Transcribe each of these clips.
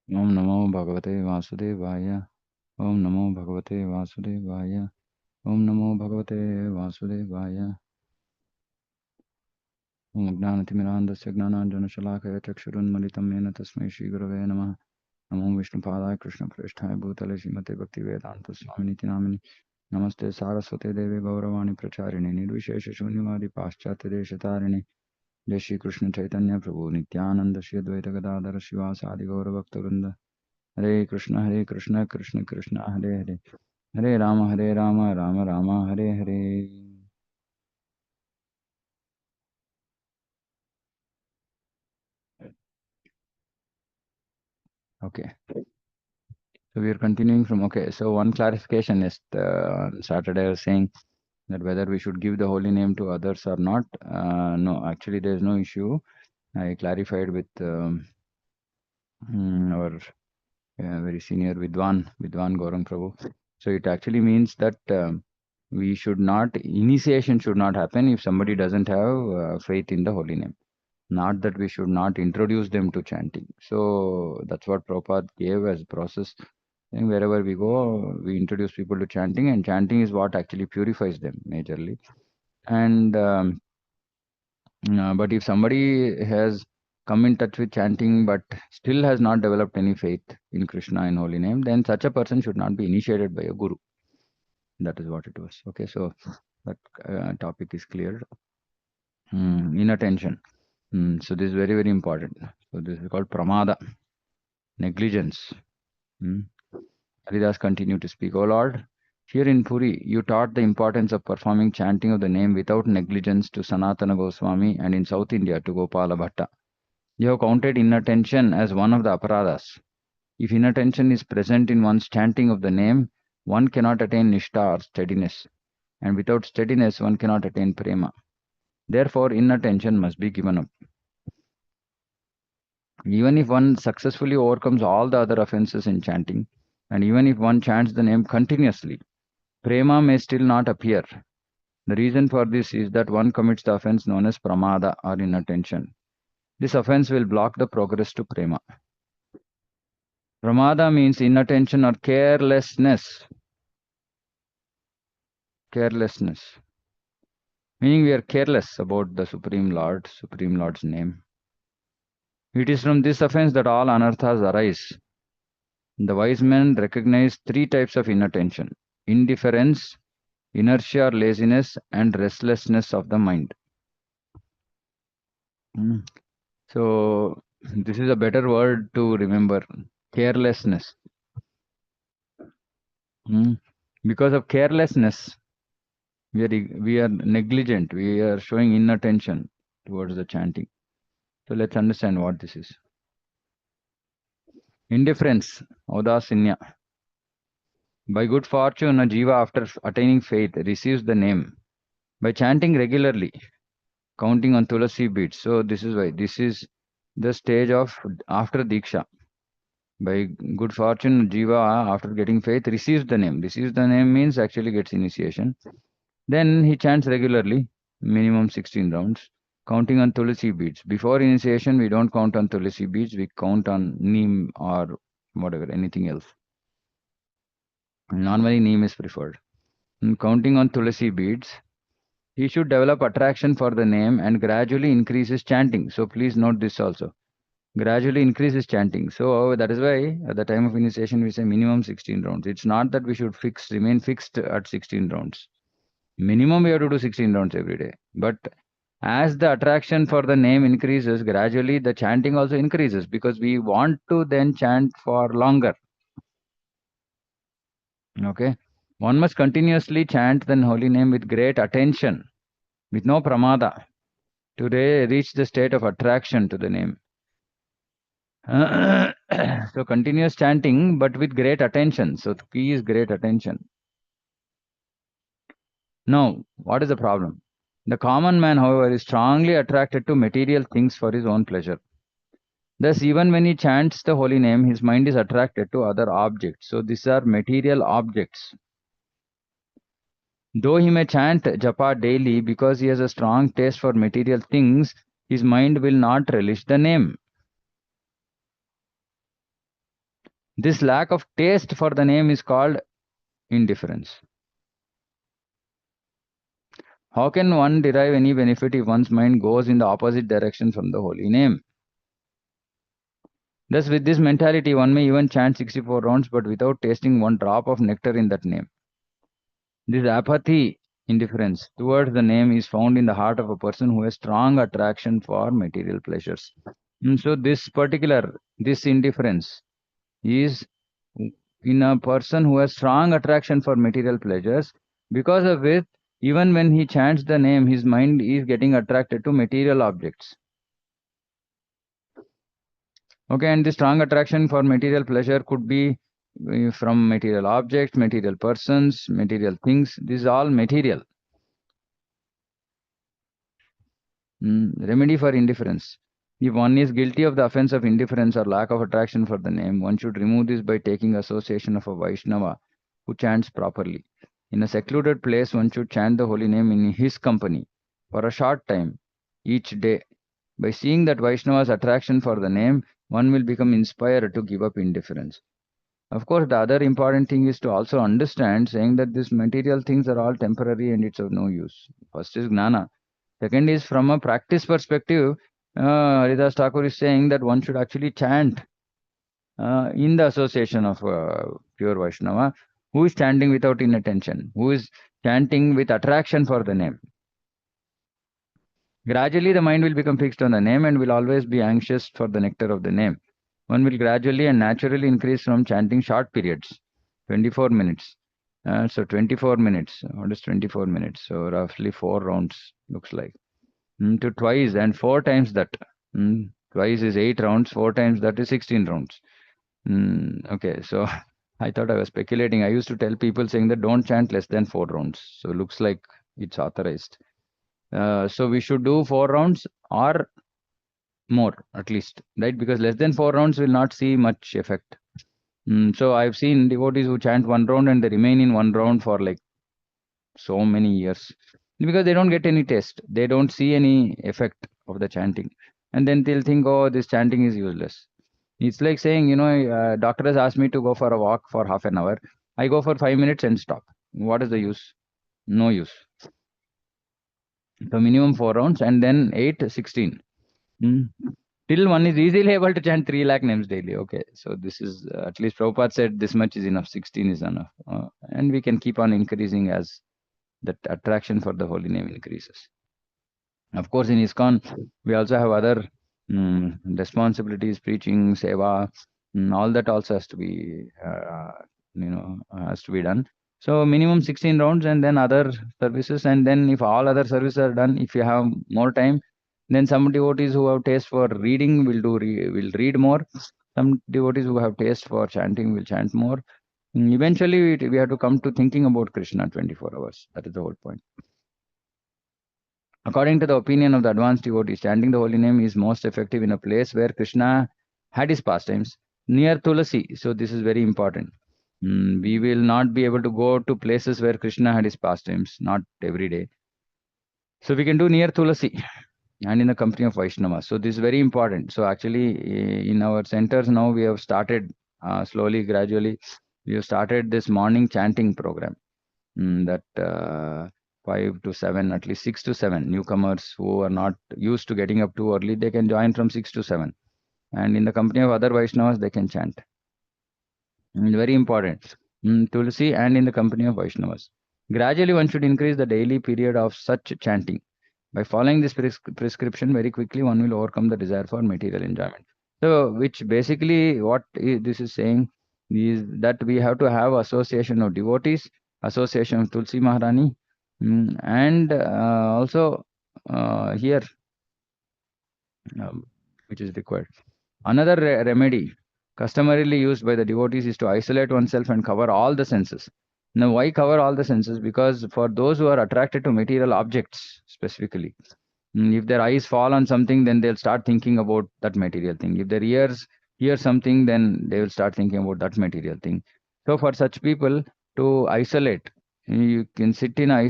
Om Namo Bhagavate Vasudevaya. Om Namo Bhagavate Vasudevaya. Om Namo Bhagavate Vasudevaya. Om Gnanatimirandasya Gnananjana Shalakaya Chakshurunmalitam Yena Tasmai Shri Gurave Namaha. Namo Vishnu Padaya Krishna Preshthaya Bhutale Srimate Bhakti Vedanta Swamini Namini. Namaste Saraswate Devi Gauravani Pracharini Nirvishesha Shunyavadi Paschatya Deshatarini. Jai Shri Krishna Chaitanya Prabhu Nityananda Shri Advaita Gadadhara Shivasadi Gauravakta Hare Krishna Krishna Krishna Hare Hare Hare Rama Rama Rama Hare Hare. Okay, so we are continuing from, okay, so one clarification is on Saturday I was saying that whether we should give the holy name to others or not. No, actually there is no issue. I clarified with our very senior Vidwan Gaurang Prabhu. So it actually means that we should not, initiation should not happen if somebody doesn't have faith in the holy name. Not that we should not introduce them to chanting. So that's what Prabhupada gave as process. And wherever we go, we introduce people to chanting, and chanting is what actually purifies them majorly. And but if somebody has come in touch with chanting but still has not developed any faith in Krishna and holy name, then such a person should not be initiated by a guru. That is what it was. Okay, so that topic is clear. Inattention. So this is very, very important. So this is called pramada, negligence. Hmm. Haridas continued to speak. O Lord, here in Puri, you taught the importance of performing chanting of the name without negligence to Sanatana Goswami, and in South India to Gopala Bhatta. You have counted inattention as one of the aparadas. If inattention is present in one's chanting of the name, one cannot attain nishta or steadiness, and without steadiness, one cannot attain prema. Therefore, inattention must be given up. Even if one successfully overcomes all the other offenses in chanting, and even if one chants the name continuously, prema may still not appear. The reason for this is that one commits the offense known as pramada or inattention. This offense will block the progress to prema. Pramada means inattention or carelessness. Carelessness. Meaning we are careless about the Supreme Lord's name. It is from this offense that all anarthas arise. The wise men recognize three types of inattention: indifference, inertia or laziness, and restlessness of the mind. So, this is a better word to remember: carelessness. Because of carelessness, we are negligent, we are showing inattention towards the chanting. So, let's understand what this is. Indifference, Audasinya. By good fortune, a jiva, after attaining faith, receives the name. By chanting regularly, counting on tulasi beads. So this is why this is the stage of after diksha. By good fortune, jiva, after getting faith, receives the name. Receives the name means actually gets initiation. Then he chants regularly, minimum 16 rounds, counting on tulasi beads. Before initiation, we don't count on tulasi beads. We count on neem or whatever, anything else. Normally, neem is preferred. Counting on tulasi beads, he should develop attraction for the name and gradually increase his chanting. So please note this also. Gradually increase his chanting. So that is why at the time of initiation we say minimum 16 rounds. It's not that we should remain fixed at 16 rounds. Minimum we have to do 16 rounds every day. But as the attraction for the name increases, gradually the chanting also increases because we want to then chant for longer. Okay. One must continuously chant the holy name with great attention, with no pramada, to reach the state of attraction to the name. So continuous chanting, but with great attention. So the key is great attention. Now, what is the problem? The common man, however, is strongly attracted to material things for his own pleasure. Thus, even when he chants the holy name, his mind is attracted to other objects. So these are material objects. Though he may chant japa daily because he has a strong taste for material things, his mind will not relish the name. This lack of taste for the name is called indifference. How can one derive any benefit if one's mind goes in the opposite direction from the holy name? Thus, with this mentality, one may even chant 64 rounds but without tasting one drop of nectar in that name. This apathy, indifference towards the name is found in the heart of a person who has strong attraction for material pleasures. So this indifference is in a person who has strong attraction for material pleasures. Because of it, even when he chants the name, his mind is getting attracted to material objects. Okay, and the strong attraction for material pleasure could be from material objects, material persons, material things. This is all material. Remedy for indifference. If one is guilty of the offense of indifference or lack of attraction for the name, one should remove this by taking association of a Vaishnava who chants properly. In a secluded place, one should chant the holy name in his company for a short time each day. By seeing that Vaishnava's attraction for the name, one will become inspired to give up indifference. Of course, the other important thing is to also understand saying that these material things are all temporary and it's of no use. First is Gnana. Second is from a practice perspective, Haridas Thakur is saying that one should actually chant in the association of pure Vaishnava, who is chanting without inattention, who is chanting with attraction for the name. Gradually, the mind will become fixed on the name and will always be anxious for the nectar of the name. One will gradually and naturally increase from chanting short periods, 24 minutes. So 24 minutes. What is 24 minutes? So roughly 4 rounds looks like. To twice and 4 times that. Twice is 8 rounds, 4 times that is 16 rounds. Okay, so I thought I was speculating. I used to tell people saying that don't chant less than 4 rounds. So looks like it's authorized. So we should do 4 rounds or more at least, right? Because less than 4 rounds will not see much effect. So I've seen devotees who chant 1 round and they remain in 1 round for like so many years because they don't get any taste. They don't see any effect of the chanting. And then they'll think, oh, this chanting is useless. It's like saying, doctor has asked me to go for a walk for half an hour. I go for 5 minutes and stop. What is the use? No use. So minimum 4 rounds and then 8, 16. Till one is easily able to chant 3 lakh names daily. Okay, so this is at least Prabhupada said this much is enough, 16 is enough. And we can keep on increasing as that attraction for the holy name increases. Of course, in ISKCON, we also have other responsibilities, preaching, seva, all that also has to be, has to be done. So minimum 16 rounds and then other services. And then if all other services are done, if you have more time, then some devotees who have taste for reading will read more. Some devotees who have taste for chanting will chant more. Eventually, we have to come to thinking about Krishna 24 hours. That is the whole point. According to the opinion of the advanced devotees, chanting the holy name is most effective in a place where Krishna had his pastimes, near Tulasi. So this is very important. We will not be able to go to places where Krishna had his pastimes, not every day. So we can do near Tulasi and in the company of Vaishnava. So this is very important. So actually, in our centers now, we have started slowly, gradually, we have started this morning chanting program. That 5 to 7, at least 6 to 7 newcomers who are not used to getting up too early, they can join from 6 to 7. And in the company of other Vaishnavas, they can chant. Very important. Tulsi and in the company of Vaishnavas. Gradually, one should increase the daily period of such chanting. By following this prescription very quickly, one will overcome the desire for material enjoyment. So, which basically this is saying is that we have to have association of devotees, association of Tulsi Maharani, and also here, which is required. Another remedy customarily used by the devotees is to isolate oneself and cover all the senses. Now, why cover all the senses? Because for those who are attracted to material objects specifically, if their eyes fall on something, then they'll start thinking about that material thing. If their ears hear something, then they will start thinking about that material thing. So, for such people to isolate, you can sit in an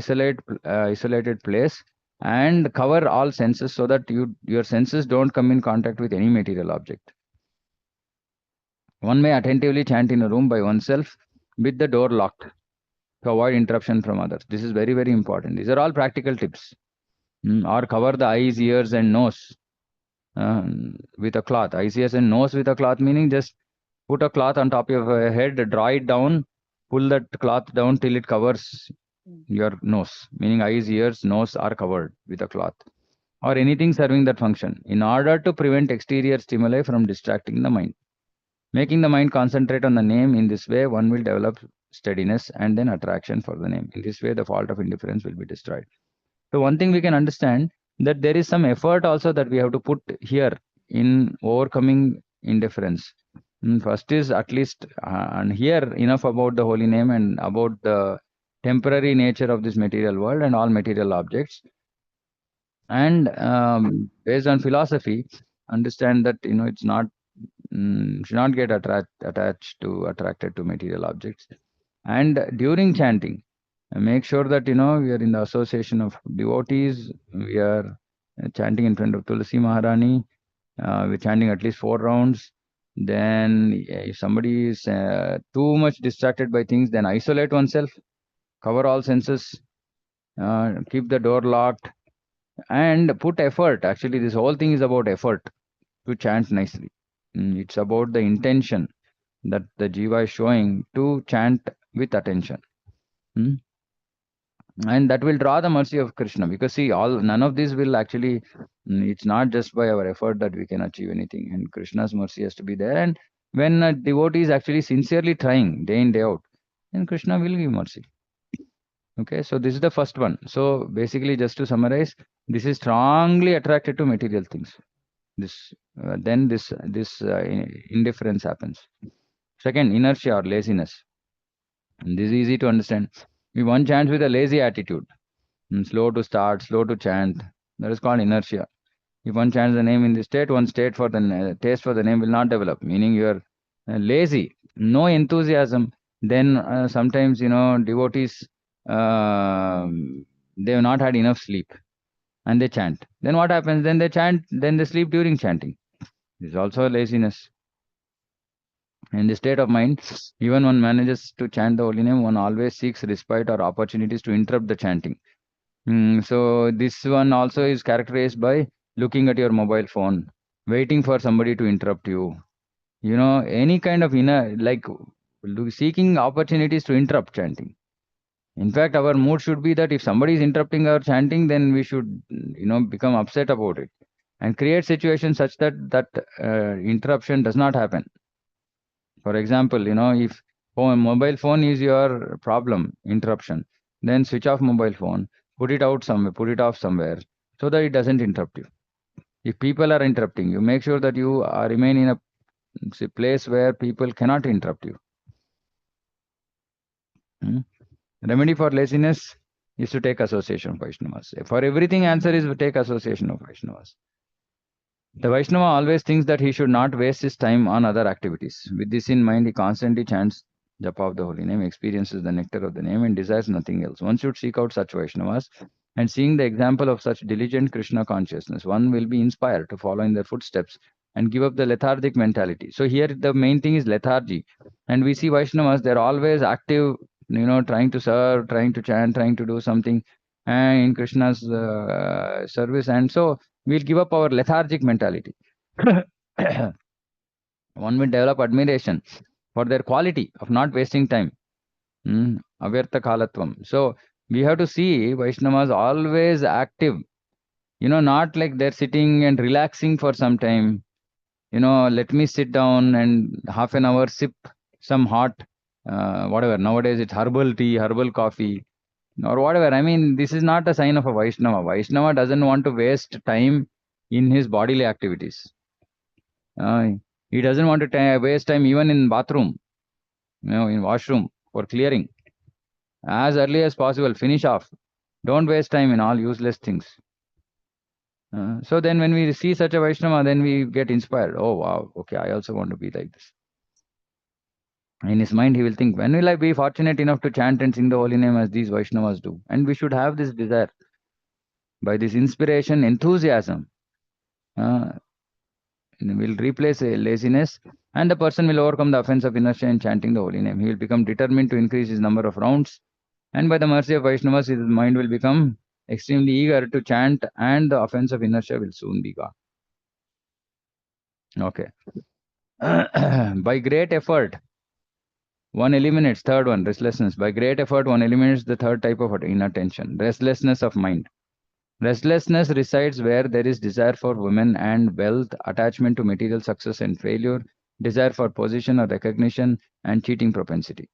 isolated place and cover all senses so that your senses don't come in contact with any material object. One may attentively chant in a room by oneself with the door locked to avoid interruption from others. This is very, very important. These are all practical tips. Or cover the eyes, ears, and nose with a cloth. Eyes, ears, and nose with a cloth, meaning just put a cloth on top of your head, draw it down, pull that cloth down till it covers your nose, meaning eyes, ears, nose are covered with a cloth or anything serving that function in order to prevent exterior stimuli from distracting the mind. Making the mind concentrate on the name in this way, one will develop steadiness and then attraction for the name. In this way, the fault of indifference will be destroyed. So, one thing we can understand that there is some effort also that we have to put here in overcoming indifference. First is at least, and here enough about the holy name and about the temporary nature of this material world and all material objects. And based on philosophy, understand that it's not should not get attracted to material objects. And during chanting, make sure that we are in the association of devotees. We are chanting in front of Tulsi Maharani. We're chanting at least 4 rounds. Then, if somebody is too much distracted by things, then isolate oneself, cover all senses, keep the door locked, and put effort. Actually, this whole thing is about effort to chant nicely. It's about the intention that the jiva is showing to chant with attention. Mm. And that will draw the mercy of Krishna, because see, all none of this will actually, it's not just by our effort that we can achieve anything, and Krishna's mercy has to be there. And when a devotee is actually sincerely trying day in day out, then Krishna will give mercy. Okay, so this is the first one. So basically, just to summarize, this is strongly attracted to material things. This then this indifference happens. Second, inertia or laziness. And this is easy to understand. If one chants with a lazy attitude, slow to start, slow to chant, that is called inertia. If one chants the name in the state, one state for the taste for the name will not develop, meaning you are lazy, no enthusiasm. Then sometimes, devotees, they have not had enough sleep and they chant. Then what happens? Then they chant, then they sleep during chanting. This is also laziness. In the state of mind, even one manages to chant the holy name, one always seeks respite or opportunities to interrupt the chanting. So this one also is characterized by looking at your mobile phone, waiting for somebody to interrupt you. Any kind of inner, like seeking opportunities to interrupt chanting. In fact, our mood should be that if somebody is interrupting our chanting, then we should, become upset about it and create situations such that interruption does not happen. For example, if mobile phone is your problem, interruption, then switch off mobile phone, put it out somewhere, put it off somewhere, so that it doesn't interrupt you. If people are interrupting you, make sure that you remain in a place where people cannot interrupt you. Hmm? Remedy for laziness is to take association of Vaishnavas. For everything, answer is to take association of Vaishnavas. The Vaishnava always thinks that he should not waste his time on other activities. With this in mind, he constantly chants japa of the holy name, experiences the nectar of the name, and desires nothing else. One should seek out such Vaishnavas, and seeing the example of such diligent Krishna consciousness, one will be inspired to follow in their footsteps and give up the lethargic mentality. So here the main thing is lethargy. And we see Vaishnavas, they're always active, trying to serve, trying to chant, trying to do something in Krishna's service. And so we'll give up our lethargic mentality. One will develop admiration for their quality of not wasting time. Avyartha kalatvam. So we have to see Vaishnavas always active. Not like they're sitting and relaxing for some time. Let me sit down and half an hour sip some hot, whatever. Nowadays it's herbal tea, herbal coffee, or whatever. I mean, this is not a sign of a Vaishnava. Vaishnava doesn't want to waste time in his bodily activities. He doesn't want to waste time even in bathroom, in washroom for clearing. As early as possible, finish off. Don't waste time in all useless things. So then when we see such a Vaishnava, then we get inspired. Oh, wow, okay, I also want to be like this. In his mind, he will think, when will I be fortunate enough to chant and sing the holy name as these Vaishnavas do? And we should have this desire. By this inspiration, enthusiasm, will replace laziness, And the person will overcome the offense of inertia in chanting the holy name. He will become determined to increase his number of rounds. And by the mercy of Vaishnavas, his mind will become extremely eager to chant, and the offense of inertia will soon be gone. Okay. By great effort, one eliminates third one, restlessness. By great effort, one eliminates the third type of inattention, restlessness of mind. Restlessness resides where there is desire for women and wealth, attachment to material success and failure, desire for position or recognition, and cheating propensity.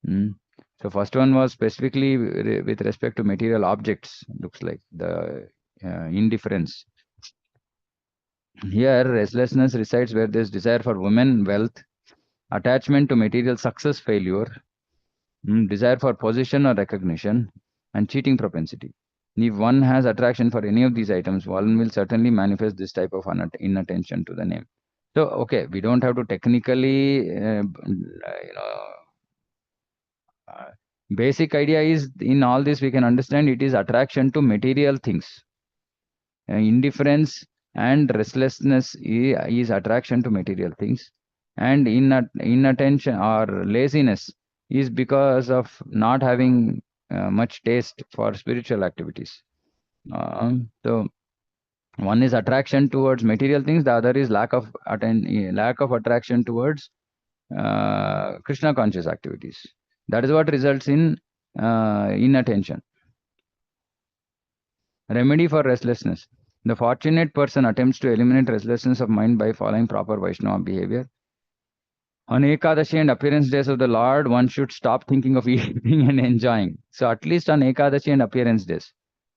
Mm. So first one was specifically with respect to material objects, looks like the indifference. Here, restlessness resides where there is desire for women, wealth, attachment to material success, failure, desire for position or recognition, and cheating propensity. If one has attraction for any of these items, one will certainly manifest this type of inattention to the name. So, okay, we don't have to technically, basic idea is in all this we can understand it is attraction to material things. Indifference and restlessness is attraction to material things, and inattention or laziness is because of not having much taste for spiritual activities. So one is attraction towards material things, the other is lack of attraction towards Krishna conscious activities. That is what results in inattention. Remedy for restlessness. The fortunate person attempts to eliminate restlessness of mind by following proper Vaishnava behavior. On Ekadashi and appearance days of the Lord, one should stop thinking of eating and enjoying. So at least on Ekadashi and appearance days.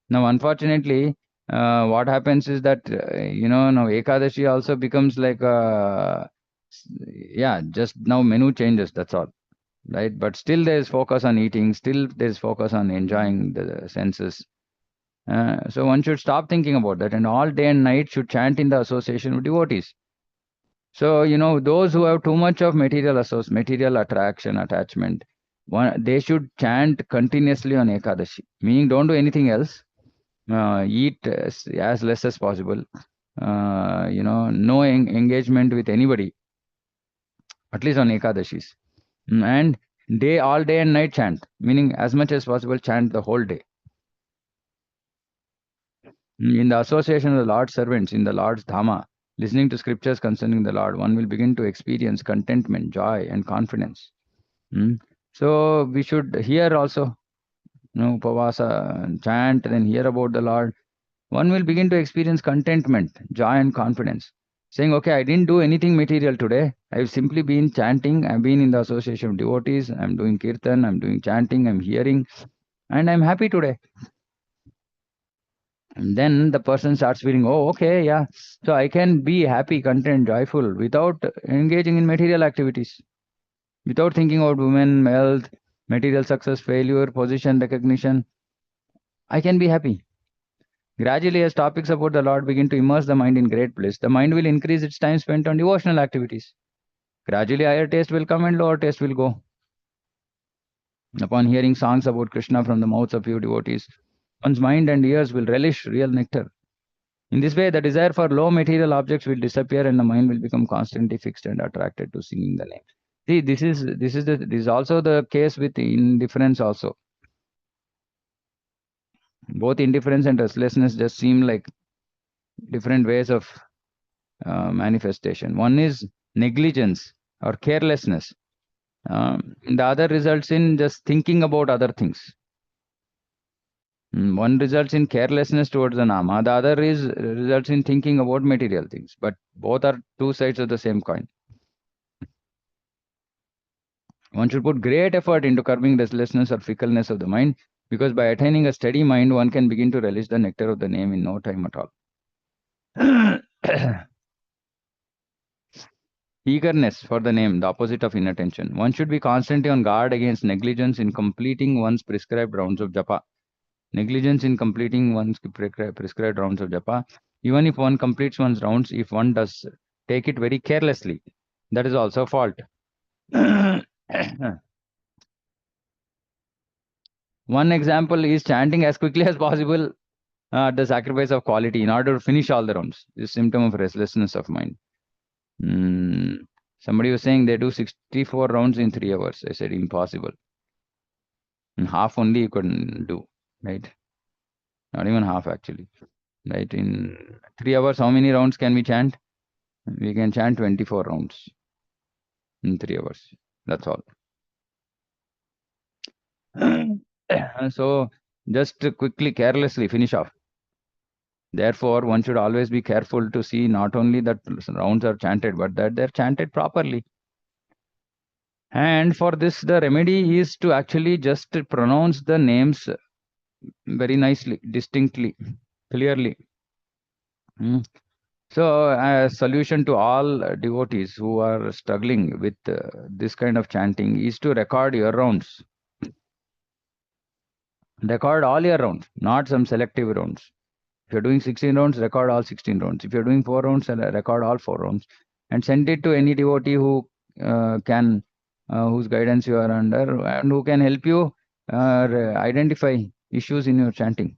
Now, unfortunately, what happens is that, now Ekadashi also becomes like, yeah, just now menu changes, that's all. Right? But still there is focus on eating, still there is focus on enjoying the senses. So one should stop thinking about that, and all day and night should chant in the association with devotees. So, those who have too much of material attraction, attachment, they should chant continuously on Ekadashi, meaning don't do anything else. Eat as less as possible. No engagement with anybody, at least on Ekadashis. And all day and night chant, meaning as much as possible chant the whole day. In the association of the Lord's servants, in the Lord's Dhama, listening to scriptures concerning the Lord, one will begin to experience contentment, joy, and confidence. So we should hear also, Upavasa, chant, then hear about the Lord. One will begin to experience contentment, joy, and confidence. Saying, okay, I didn't do anything material today. I've simply been chanting. I've been in the association of devotees. I'm doing kirtan. I'm doing chanting. I'm hearing. And I'm happy today. And then the person starts feeling, oh, okay, yeah. So I can be happy, content, joyful without engaging in material activities, without thinking about women, wealth, material success, failure, position, recognition. I can be happy. Gradually, as topics about the Lord begin to immerse the mind in great bliss, the mind will increase its time spent on devotional activities. Gradually, higher taste will come and lower taste will go. Upon hearing songs about Krishna from the mouths of few devotees, one's mind and ears will relish real nectar. In this way, the desire for low material objects will disappear and the mind will become constantly fixed and attracted to singing the name. See, this is also the case with indifference also. Both indifference and restlessness just seem like different ways of manifestation. One is negligence or carelessness. The other results in just thinking about other things. One results in carelessness towards the Nama, the other results in thinking about material things. But both are two sides of the same coin. One should put great effort into curbing restlessness or fickleness of the mind, because by attaining a steady mind, one can begin to relish the nectar of the name in no time at all. Eagerness for the name, the opposite of inattention. One should be constantly on guard against negligence in completing one's prescribed rounds of japa. Negligence in completing one's prescribed rounds of japa. Even if one completes one's rounds, if one does take it very carelessly, that is also a fault. One example is chanting as quickly as possible at the sacrifice of quality in order to finish all the rounds. This is a symptom of restlessness of mind. Somebody was saying they do 64 rounds in 3 hours. I said impossible. In half only you can do, right? Not even half actually, right? In 3 hours, how many rounds can we chant? We can chant 24 rounds in 3 hours. That's all. So just quickly, carelessly finish off. Therefore, one should always be careful to see not only that rounds are chanted, but that they're chanted properly. And for this, the remedy is to actually just pronounce the names very nicely, distinctly, clearly. Hmm. So, a solution to all devotees who are struggling with this kind of chanting is to record your rounds. Record all your rounds, not some selective rounds. If you're doing 16 rounds, record all 16 rounds. If you're doing 4 rounds, record all 4 rounds. And send it to any devotee who whose guidance you are under and who can help you identify issues in your chanting.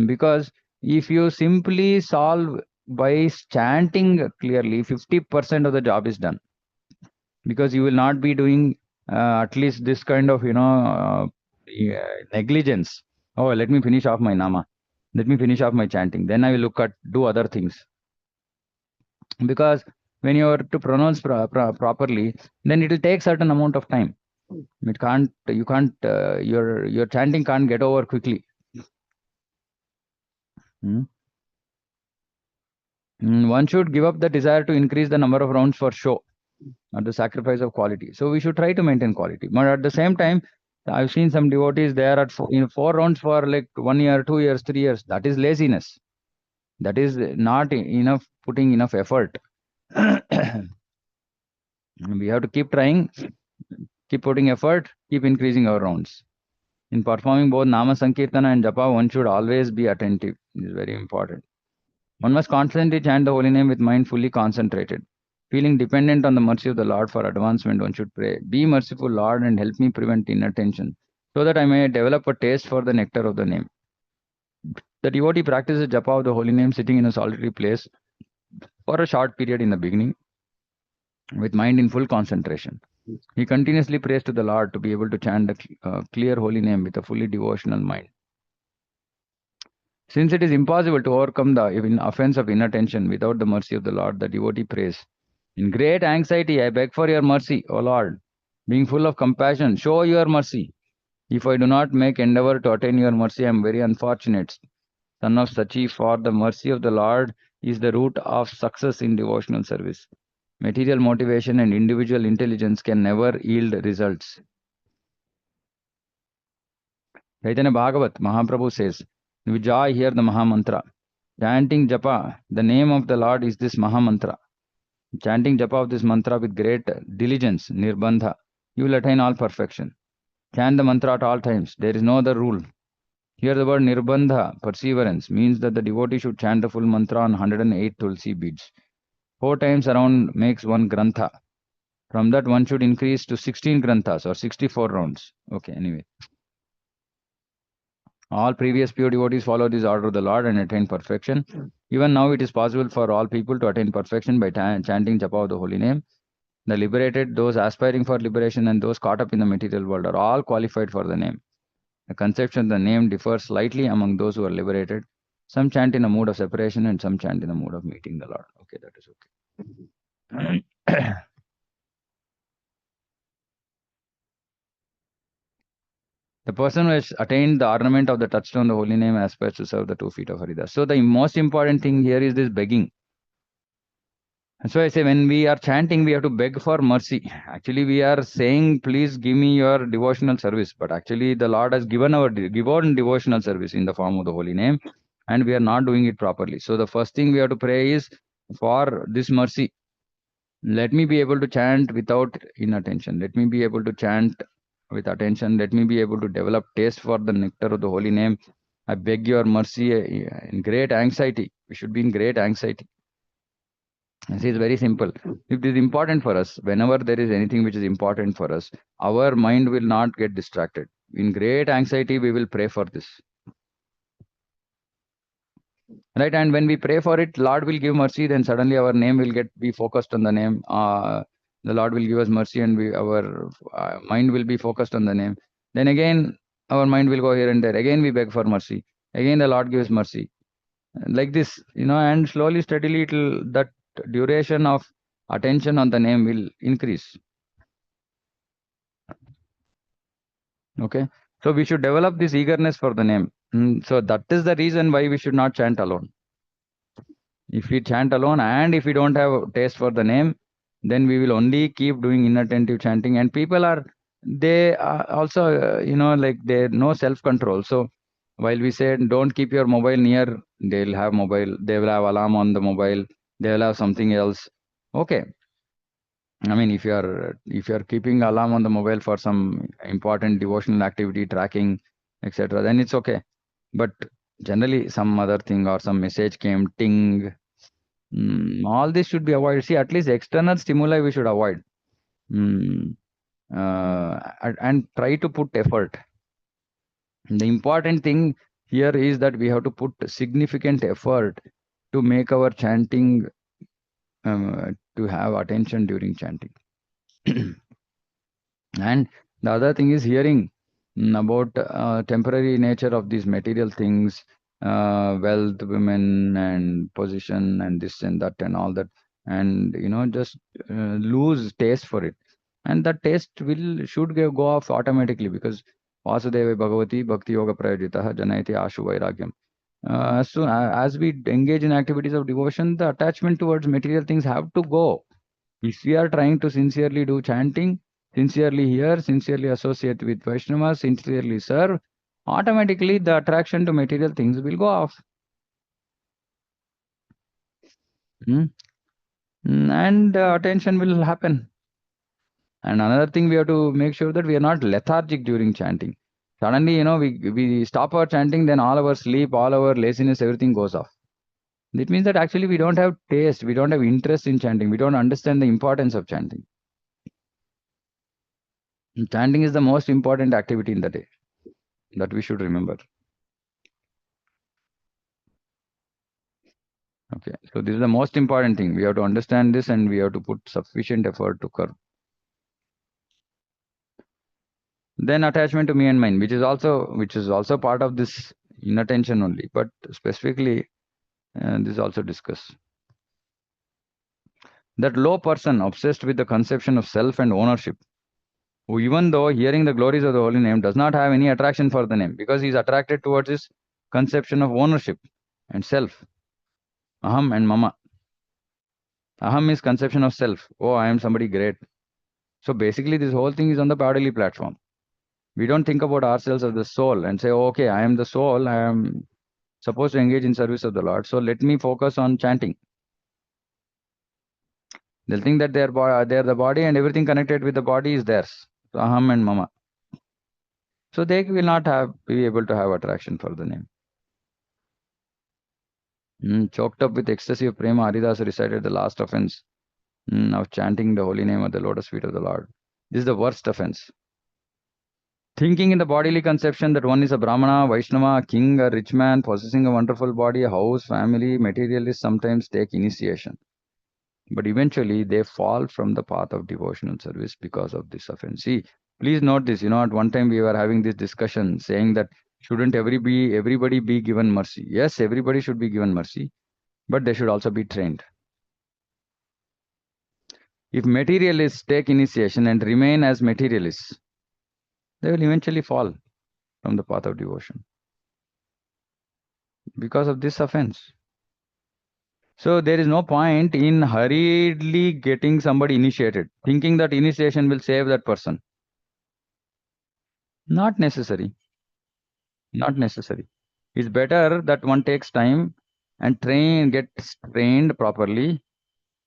Because if you simply solve by chanting clearly, 50% of the job is done. Because you will not be doing at least this kind of, negligence. Oh, let me finish off my nama. Let me finish off my chanting. Then I will do other things. Because when you are to pronounce properly, then it will take certain amount of time. Your chanting can't get over quickly. Hmm. One should give up the desire to increase the number of rounds for show at the sacrifice of quality. So we should try to maintain quality. But at the same time, I've seen some devotees there at 4 rounds for like 1 year, 2 years, 3 years. That is laziness. That is not enough, putting enough effort. We have to keep trying, keep putting effort, keep increasing our rounds. In performing both Nama Sankirtana and Japa, one should always be attentive. It is very important. One must constantly chant the holy name with mind fully concentrated. Feeling dependent on the mercy of the Lord for advancement, one should pray, "Be merciful, Lord, and help me prevent inattention, so that I may develop a taste for the nectar of the name." The devotee practices japa of the holy name sitting in a solitary place for a short period in the beginning, with mind in full concentration. He continuously prays to the Lord to be able to chant the clear holy name with a fully devotional mind. Since it is impossible to overcome the offense of inattention without the mercy of the Lord, the devotee prays, "In great anxiety, I beg for your mercy, O Lord. Being full of compassion, show your mercy. If I do not make endeavor to attain your mercy, I am very unfortunate. Son of Sachi, for the mercy of the Lord is the root of success in devotional service. Material motivation and individual intelligence can never yield results." Chaitanya Bhagavat, Mahaprabhu says, "Vijay, hear the Mahamantra. Chanting Japa, the name of the Lord is this Mahamantra. Chanting Japa of this mantra with great diligence, Nirbandha, you will attain all perfection. Chant the mantra at all times. There is no other rule." Here the word Nirbandha, perseverance, means that the devotee should chant the full mantra on 108 tulsi beads. 4 times around makes one grantha. From that one should increase to 16 granthas or 64 rounds. Okay, anyway. All previous pure devotees follow this order of the Lord and attain perfection. Even now it is possible for all people to attain perfection by chanting japa of the holy name. The liberated, those aspiring for liberation, and those caught up in the material world are all qualified for the name. The conception of the name differs slightly among those who are liberated. Some chant in a mood of separation and some chant in a mood of meeting the Lord. Okay, that is okay. The person who has attained the ornament of the touchstone, the holy name, aspires to serve the 2 feet of Haridas. So the most important thing here is this begging. And so I say, when we are chanting, we have to beg for mercy. Actually, we are saying, "Please give me your devotional service." But actually, the Lord has given devotional service in the form of the holy name, and we are not doing it properly. So the first thing we have to pray is for this mercy. Let me be able to chant without inattention. Let me be able to chant with attention. Let me be able to develop taste for the nectar of the holy name. I beg your mercy in great anxiety. We should be in great anxiety. This is very simple. If it is important for us, whenever there is anything which is important for us, our mind will not get distracted. In great anxiety, we will pray for this. right? And when we pray for it, Lord will give mercy, then suddenly our name will be focused on the name. The Lord will give us mercy, and our mind will be focused on the name. Then again our mind will go here and there, again we beg for mercy, again the Lord gives mercy, like this, and slowly steadily that duration of attention on the name will increase. Okay, so we should develop this eagerness for the name. So that is the reason why we should not chant alone. If we chant alone and if we don't have taste for the name, then we will only keep doing inattentive chanting. And people they are also, like they no self control. So while we say don't keep your mobile near, they'll have mobile, they will have alarm on the mobile, they will have something else. Okay, I mean, if you are keeping alarm on the mobile for some important devotional activity, tracking, etc., then it's okay. But generally, some other thing or some message came, ting, all this should be avoided. See, at least external stimuli we should avoid. Mm, and try to put effort. The important thing here is that we have to put significant effort to make our chanting, to have attention during chanting. And the other thing is hearing about temporary nature of these material things, wealth, women, and position, and this and that, and all that, and just lose taste for it, and that taste should go off automatically, because Vasudeva Bhagavati Bhakti Yoga Prayojitaha Janayati Ashu Vairagyam. So as we engage in activities of devotion, the attachment towards material things have to go. If we are trying to sincerely do chanting, sincerely hear, sincerely associate with Vaishnavas, sincerely serve, automatically the attraction to material things will go off. And attention will happen. And another thing, we have to make sure that we are not lethargic during chanting. Suddenly, we stop our chanting, then all our sleep, all our laziness, everything goes off. It means that actually we don't have taste, we don't have interest in chanting, we don't understand the importance of chanting. Chanting is the most important activity in the day that we should remember. Okay, so this is the most important thing. We have to understand this, and we have to put sufficient effort to curb. Then attachment to me and mine, which is also part of this inattention only, but specifically this is also discussed. That low person obsessed with the conception of self and ownership, who even though hearing the glories of the holy name does not have any attraction for the name, because he is attracted towards his conception of ownership and self. Aham and mama. Aham is conception of self. Oh, I am somebody great. So basically this whole thing is on the bodily platform. We don't think about ourselves as the soul and say, oh, okay, I am the soul, I am supposed to engage in service of the Lord, so let me focus on chanting. They'll think that they're the body, and everything connected with the body is theirs. So aham and mama. So they will not be able to have attraction for the name. Choked up with excessive prema, Haridas recited the last offense of chanting the holy name of the lotus feet of the Lord. This is the worst offense. Thinking in the bodily conception that one is a Brahmana, Vaishnava, a king, a rich man, possessing a wonderful body, a house, family, materialists sometimes take initiation. But eventually they fall from the path of devotional service because of this offense. See, please note this, at one time we were having this discussion saying that shouldn't everybody be given mercy? Yes, everybody should be given mercy, but they should also be trained. If materialists take initiation and remain as materialists, they will eventually fall from the path of devotion because of this offense. So there is no point in hurriedly getting somebody initiated, thinking that initiation will save that person. Not necessary. Not necessary. It's better that one takes time and gets trained properly,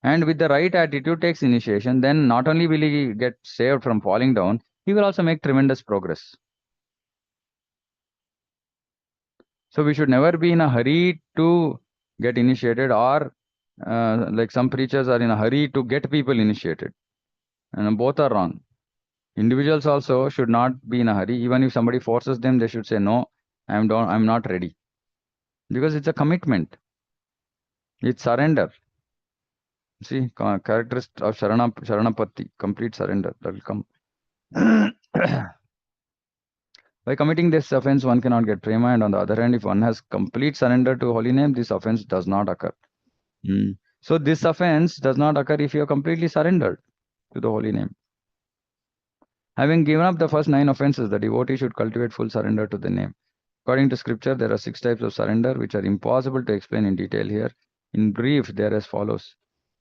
and with the right attitude takes initiation. Then not only will he get saved from falling down, he will also make tremendous progress. So we should never be in a hurry to get initiated, or like some preachers are in a hurry to get people initiated. And both are wrong. Individuals also should not be in a hurry. Even if somebody forces them, they should say, no, I'm not ready. Because it's a commitment. It's surrender. See, characteristic of Sharanapati, complete surrender. That will come. By committing this offense, one cannot get prema, and on the other hand, if one has complete surrender to holy name, this offense does not occur. So this offense does not occur if you are completely surrendered to the holy name. Having given up the first 9 offenses, the devotee should cultivate full surrender to the name. According to scripture, there are 6 types of surrender which are impossible to explain in detail here. In brief, they are as follows.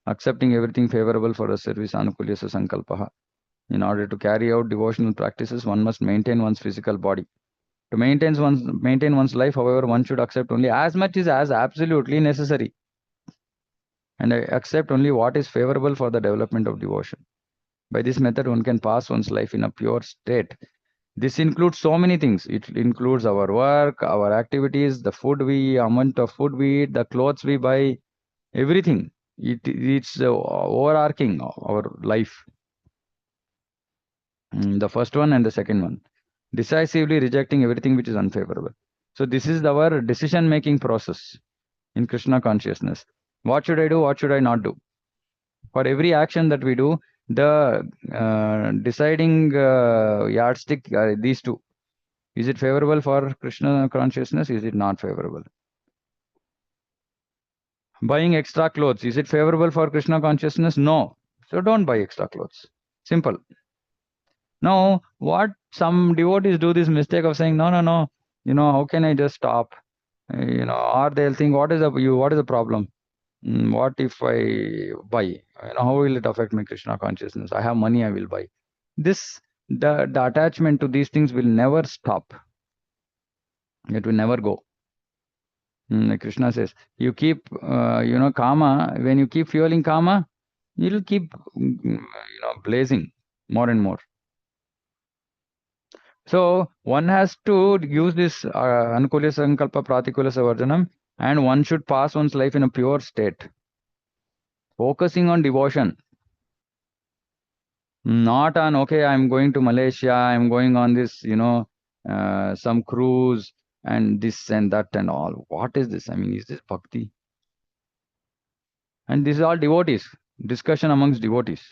Accepting everything favorable for the service, anukulyasa sankalpaha. In order to carry out devotional practices, one must maintain one's physical body. To maintain one's life, however, one should accept only as much as absolutely necessary, and accept only what is favorable for the development of devotion. By this method, one can pass one's life in a pure state. This includes so many things. It includes our work, our activities, the amount of food we eat, the clothes we buy, everything. It's overarching our life. The first one and the second one. Decisively rejecting everything which is unfavorable. So this is our decision-making process in Krishna consciousness. What should I do? What should I not do? For every action that we do, the deciding yardstick are these two. Is it favorable for Krishna consciousness? Is it not favorable? Buying extra clothes, is it favorable for Krishna consciousness? No. So don't buy extra clothes. Simple. Now, what some devotees do this mistake of saying, no, how can I just stop? Or they'll think, what is the problem? What if I buy? How will it affect my Krishna consciousness? I have money, I will buy. The attachment to these things will never stop. It will never go. Like Krishna says, you keep, kama, when you keep fueling kama, it'll keep, blazing more and more. So one has to use this Anukulya Sankalpa Pratikula Savarjanam, and one should pass one's life in a pure state. Focusing on devotion. Not on, okay, I'm going to Malaysia, I'm going on this, some cruise and this and that and all. What is this? I mean, is this bhakti? And this is all devotees, discussion amongst devotees.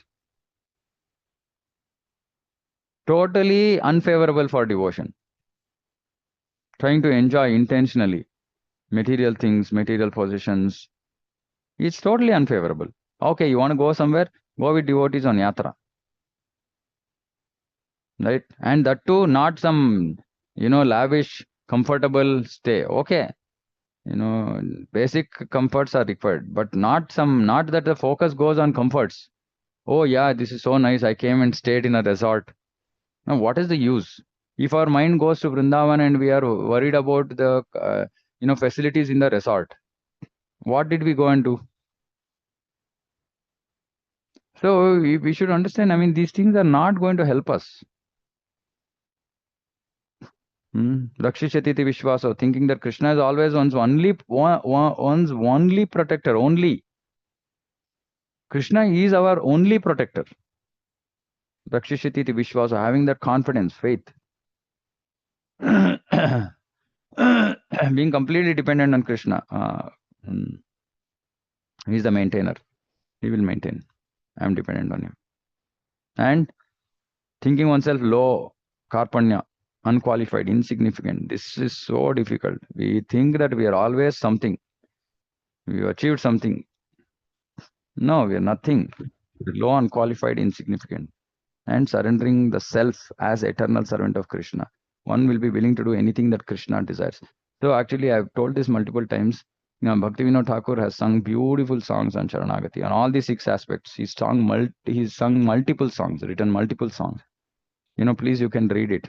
Totally unfavorable for devotion. Trying to enjoy intentionally material things, material possessions, it's totally unfavorable. Okay, you want to go somewhere? Go with devotees on yatra. Right? And that too, not some, lavish, comfortable stay. Okay. Basic comforts are required, but not that the focus goes on comforts. Oh yeah, this is so nice. I came and stayed in a resort. Now, what is the use? If our mind goes to Vrindavan and we are worried about the, facilities in the resort, what did we go and do? So we should understand, I mean, these things are not going to help us. Rakshichatiti Vishwaso, thinking that Krishna is always one's only protector, only. Krishna is our only protector. Rakshichatiti Vishwaso, having that confidence, faith. Being completely dependent on Krishna. He is the maintainer. He will maintain. I am dependent on him. And thinking oneself low, karpanya, unqualified, insignificant. This is so difficult. We think that we are always something. We have achieved something. No, we are nothing. Low, unqualified, insignificant. And surrendering the self as eternal servant of Krishna. One will be willing to do anything that Krishna desires. So actually, I've told this multiple times. Bhaktivinoda Thakur has sung beautiful songs on Sharanagati. On all these 6 aspects, he's sung multiple songs, written multiple songs. Please, you can read it.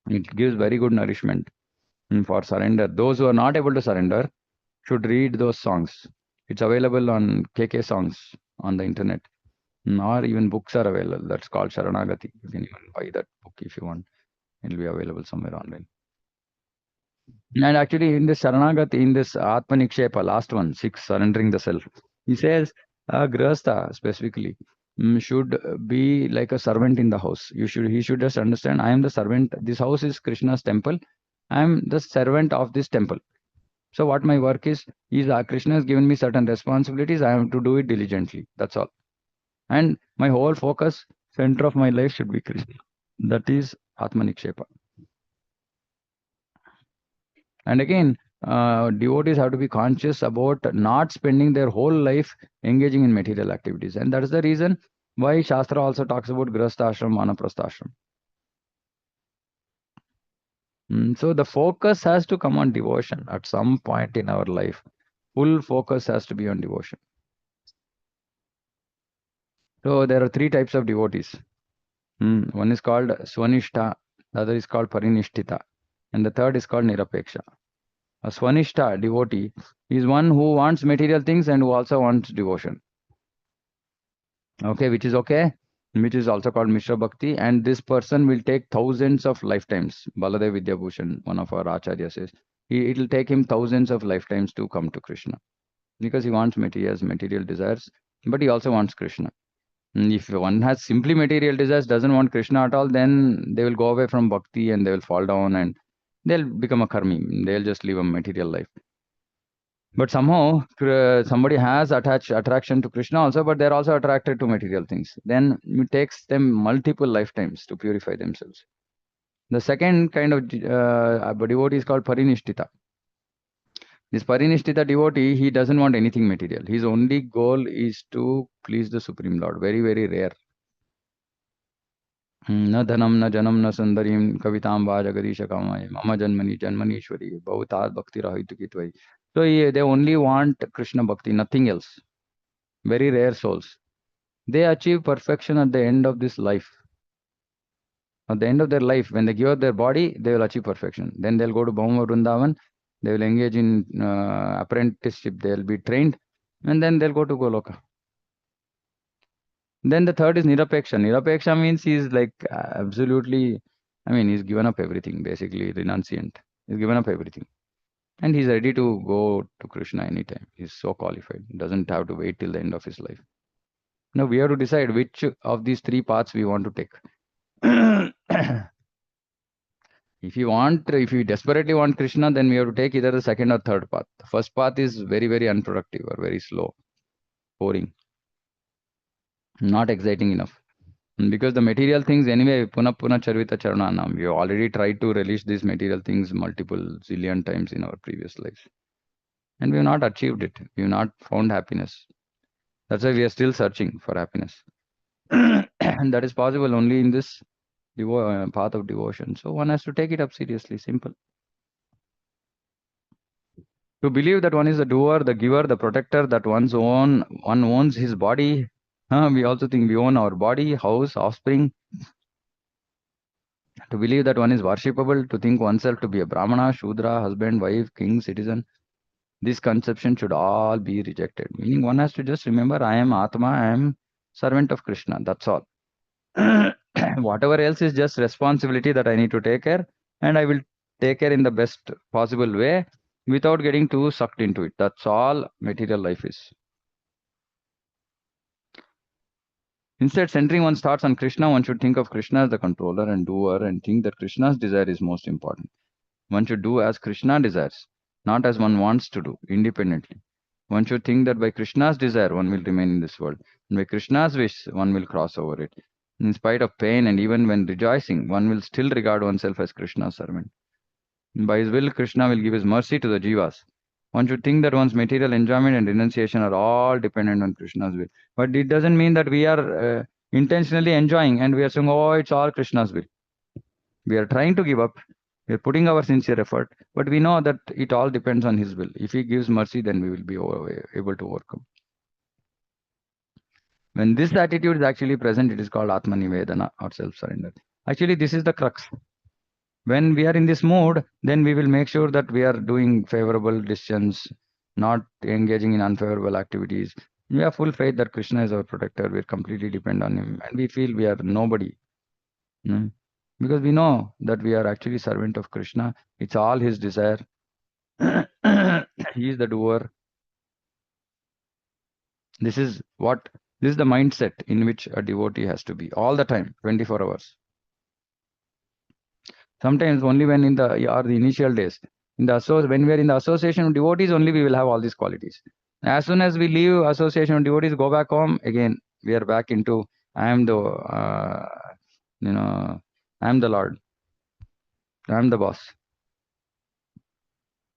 It gives very good nourishment for surrender. Those who are not able to surrender should read those songs. It's available on KK Songs on the internet. Or even books are available. That's called Sharanagati. You can even buy that book if you want. It'll be available somewhere online. And actually, in this Sharanagati, in this Atmanikshepa, last one, 6, surrendering the self, he says, Grihastha specifically should be like a servant in the house. He should just understand, I am the servant. This house is Krishna's temple. I am the servant of this temple. So what my work is Krishna has given me certain responsibilities. I have to do it diligently. That's all. And my whole focus, center of my life should be Krishna. That is Atmanikshepa. And again, devotees have to be conscious about not spending their whole life engaging in material activities. And that is the reason why Shastra also talks about Grihastha Ashram, Vanaprastha Ashram. So the focus has to come on devotion at some point in our life. Full focus has to be on devotion. So there are three types of devotees. One is called Swanishta, the other is called Parinishtita, and the third is called Nirapeksha. A Swanishta devotee is one who wants material things and who also wants devotion. Okay, which is okay, which is also called Mishra Bhakti, and this person will take thousands of lifetimes. Baladev Vidyabhushan, one of our acharyas, says it will take him thousands of lifetimes to come to Krishna because he wants material desires, but he also wants Krishna. If one has simply material desires, doesn't want Krishna at all, then they will go away from bhakti and they will fall down and they'll become a karmi. They'll just live a material life. But somehow somebody has attraction to Krishna also, but they're also attracted to material things. Then it takes them multiple lifetimes to purify themselves. The second kind of devotee is called Parinishtita. This Parinishtita devotee, he doesn't want anything material. His only goal is to please the Supreme Lord. Very, very rare. न धनम न जनम न सुंदरीम कविताम वा जगदीश कामाय मम जन्मनि जन्मनीश्वरी बहुतात bhakti rahitukitwai. So they only want Krishna bhakti, nothing else. Very rare souls. They achieve perfection at the end of this life. At the end of their life, when they give up their body, they will achieve perfection. Then they'll go to Bhauma Vrindavan. They will engage in apprenticeship. They'll be trained, and then they'll go to Goloka. Then the third is Nirapeksha. Nirapeksha means he's like absolutely, he's given up everything, basically renunciant. He's given up everything. And he's ready to go to Krishna anytime. He's so qualified. He doesn't have to wait till the end of his life. Now we have to decide which of these three paths we want to take. If you desperately want Krishna, then we have to take either the second or third path. The first path is very, very unproductive or very slow, boring, not exciting enough. Because the material things anyway, puna charvita charananam. We have already tried to release these material things multiple zillion times in our previous lives. And we have not achieved it. We have not found happiness. That's why we are still searching for happiness. And that is possible only in this path of devotion. So one has to take it up seriously, simple. To believe that one is the doer, the giver, the protector, that one owns his body. We also think we own our body, house, offspring. To believe that one is worshipable, to think oneself to be a Brahmana, Shudra, husband, wife, king, citizen. This conception should all be rejected. Meaning one has to just remember, I am Atma, I am servant of Krishna. That's all. Whatever else is just responsibility that I need to take care, and I will take care in the best possible way without getting too sucked into it. That's all material life is. Instead, centering one's thoughts on Krishna, one should think of Krishna as the controller and doer and think that Krishna's desire is most important. One should do as Krishna desires, not as one wants to do, independently. One should think that by Krishna's desire, one will remain in this world. And by Krishna's wish, one will cross over it. In spite of pain and even when rejoicing, one will still regard oneself as Krishna's servant. By his will, Krishna will give his mercy to the jivas. One should think that one's material enjoyment and renunciation are all dependent on Krishna's will. But it doesn't mean that we are intentionally enjoying and we are saying, oh, it's all Krishna's will. We are trying to give up. We are putting our sincere effort, but we know that it all depends on his will. If he gives mercy, then we will be able to overcome. When this attitude is actually present, it is called Atmanivedana or self-surrender. Actually, this is the crux. When we are in this mood, then we will make sure that we are doing favorable decisions, not engaging in unfavorable activities. We have full faith that Krishna is our protector. We completely depend on him. And we feel we are nobody. Because we know that we are actually servant of Krishna. It's all his desire. He is the doer. This is the mindset in which a devotee has to be all the time, 24 hours. Sometimes only when in the initial days, When we are in the association of devotees, only we will have all these qualities. As soon as we leave association of devotees, go back home, again, we are back into, I am the, you know, I am the Lord. I am the boss.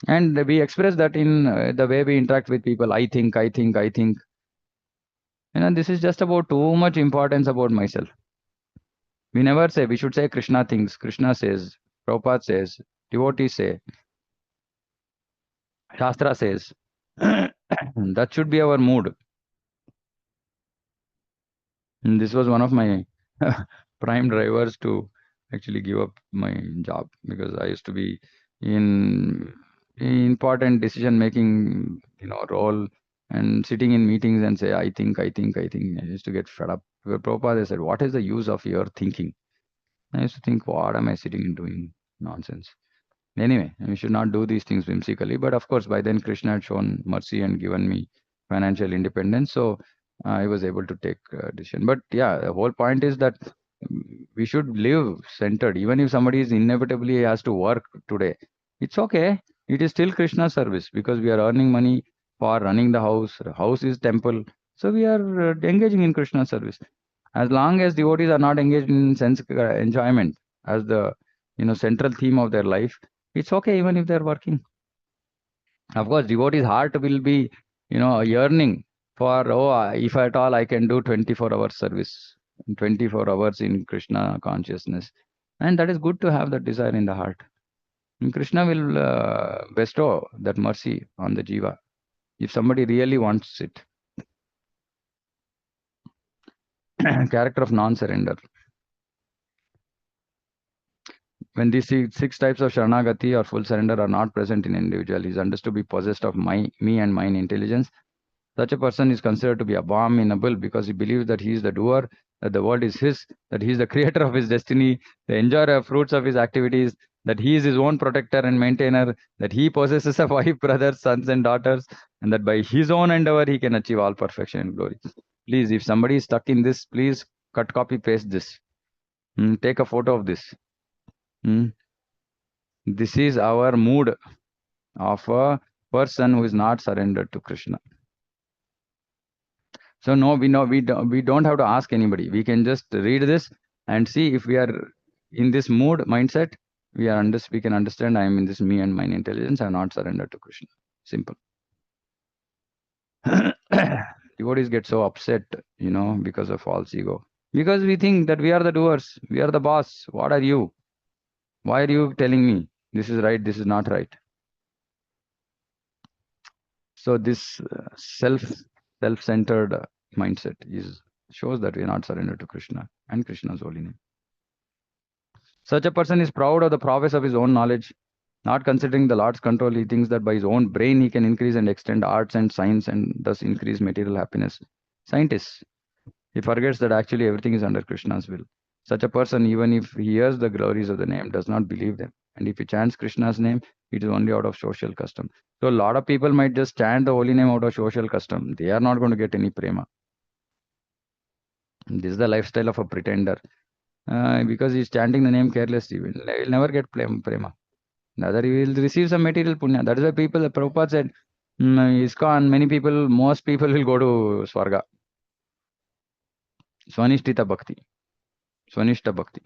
And we express that in the way we interact with people. I think, I think, I think. This is just about too much importance about myself. We never say, we should say Krishna thinks, Krishna says, Prabhupada says, devotees say, Shastra says. That should be our mood. And this was one of my prime drivers to actually give up my job, because I used to be in important decision making, role, and sitting in meetings and say, I think, I think, I think. I used to get fed up. Prabhupada said, what is the use of your thinking? I used to think, what am I sitting and doing? Nonsense. Anyway, we should not do these things whimsically. But of course, by then Krishna had shown mercy and given me financial independence. So I was able to take decision. But yeah, the whole point is that we should live centered. Even if somebody is inevitably has to work today, it's okay. It is still Krishna service, because we are earning money for running the house. The house is temple. So we are engaging in Krishna service. As long as devotees are not engaged in sense enjoyment as the central theme of their life, it's okay even if they're working. Of course, devotee's heart will be, yearning for, if at all I can do 24 hours service, 24 hours in Krishna consciousness. And that is good to have that desire in the heart. And Krishna will bestow that mercy on the jiva if somebody really wants it. Character of non-surrender. When these six types of Sharanagati or full surrender are not present in an individual, he is understood to be possessed of me and mine intelligence. Such a person is considered to be abominable, because he believes that he is the doer, that the world is his, that he is the creator of his destiny, the enjoyer of fruits of his activities, that he is his own protector and maintainer, that he possesses a wife, brothers, sons, and daughters, and that by his own endeavor he can achieve all perfection and glory. Please, if somebody is stuck in this, please cut, copy, paste this. Take a photo of this. This is our mood of a person who is not surrendered to Krishna. So no, we don't have to ask anybody. We can just read this and see if we are in this mood mindset. We can understand I am in this me and mine intelligence. I am not surrendered to Krishna. Simple. Devotees get so upset, because of false ego. Because we think that we are the doers, we are the boss. What are you? Why are you telling me this is right, this is not right? So this self-centered mindset shows that we are not surrendered to Krishna and Krishna's holy name. Such a person is proud of the prowess of his own knowledge, not considering the Lord's control. He thinks that by his own brain he can increase and extend arts and science and thus increase material happiness. Scientists. He forgets that actually everything is under Krishna's will. Such a person, even if he hears the glories of the name, does not believe them. And if he chants Krishna's name, it is only out of social custom. So a lot of people might just chant the holy name out of social custom. They are not going to get any prema. This is the lifestyle of a pretender. Because he's chanting the name carelessly, he will never get prema. Rather, he will receive some material punya. That is why Prabhupada said, ISKCON, most people will go to Swarga. Swanishtita Bhakti. Swanishta Bhakti.